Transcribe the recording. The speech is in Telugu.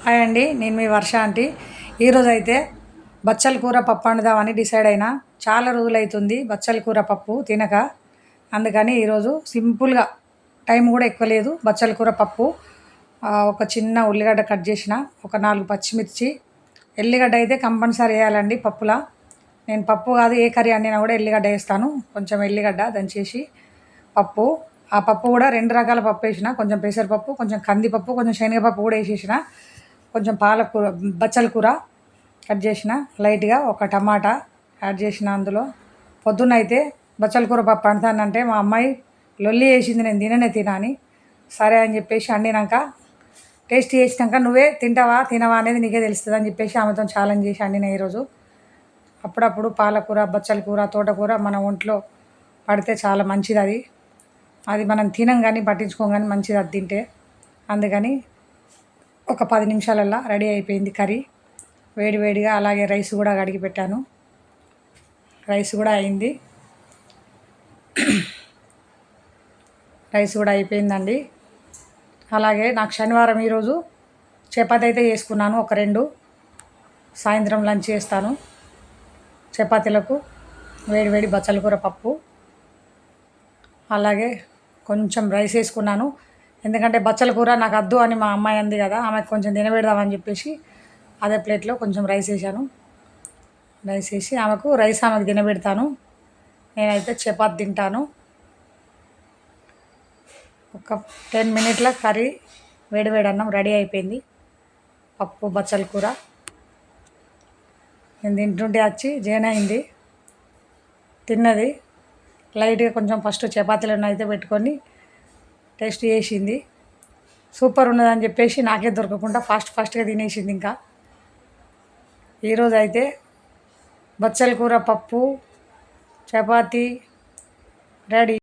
హాయ్ అండి, నేను మీ వర్ష ఆంటీ. ఈరోజు అయితే బచ్చల కూర పప్పు వండుదామని డిసైడ్ అయినా. చాలా రోజులైతుంది బచ్చల కూర పప్పు తినక. అందుకని ఈరోజు సింపుల్గా, టైం కూడా ఎక్కువ లేదు, బచ్చల కూర పప్పు. ఒక చిన్న ఉల్లిగడ్డ కట్ చేసిన, ఒక 4 పచ్చిమిర్చి, ఎల్లిగడ్డ అయితే కంపల్సరీ వేయాలండి పప్పులా. నేను పప్పు కాదు ఏ కర్రీ వండినా కూడా ఎల్లిగడ్డ వేస్తాను. కొంచెం ఎల్లిగడ్డ దంచేసి పప్పు, ఆ పప్పు కూడా 2 రకాల పప్పు వేసిన, కొంచెం పెసరపప్పు, కొంచెం కందిపప్పు, కొంచెం శనగపప్పు కూడా వేసేసిన. కొంచెం పాలకూర, బచ్చల కూర కట్ చేసిన లైట్గా, ఒక టమాటా యాడ్ చేసిన అందులో. పొద్దున్నైతే బచ్చల కూర పప్పు వండుతానంటే మా అమ్మాయి లొల్లి వేసింది, నేను తినని. సరే అని చెప్పేసి వండినాక టేస్ట్ చేసినాక నువ్వే తింటావా తినవా అనేది నీకే తెలుస్తుంది అని చెప్పేసి ఆమెతో ఛాలెంజ్ చేసి వండిన ఈరోజు. అప్పుడప్పుడు పాలకూర, బచ్చల కూర, తోటకూర మన ఒంట్లో పడితే చాలా మంచిది. అది మనం తినం కానీ పట్టించుకోం కానీ మంచిది అది తింటే. అందుకని ఒక 10 నిమిషాలల్లో రెడీ అయిపోయింది కర్రీ. వేడివేడిగా అలాగే రైస్ కూడా కడిగి పెట్టాను. రైస్ కూడా అయింది, రైస్ కూడా అయిపోయిందండి. అలాగే నాకు శనివారం ఈరోజు చపాతీ అయితే చేసుకున్నాను, ఒక 2. సాయంత్రం లంచ్ చేస్తాను చపాతీలకు. వేడివేడి బచ్చల కూర పప్పు, అలాగే కొంచెం రైస్ వేసుకున్నాను. ఎందుకంటే బచ్చల కూర నాకు వద్దు అని మా అమ్మాయి అంది కదా, ఆమెకు కొంచెం తినబెడదామని చెప్పేసి అదే ప్లేట్లో కొంచెం రైస్ వేసాను. రైస్ వేసి ఆమెకు తినబెడతాను. నేనైతే చపాతి తింటాను. ఒక 10 మినిట్ల కర్రీ, వేడివేడి అన్నం రెడీ అయిపోయింది. పప్పు బచ్చల కూర నేను తింటుంటే వచ్చి జైన్ అయింది, తిన్నది. లైట్గా కొంచెం ఫస్ట్ చపాతీలను అయితే పెట్టుకొని టేస్ట్ చేసింది. సూపర్ ఉన్నదని చెప్పేసి నాకే దొరకకుండా ఫాస్ట్గా తినేసింది. ఇంకా ఈరోజు అయితే బచ్చల కూర పప్పు, చపాతీ రెడీ.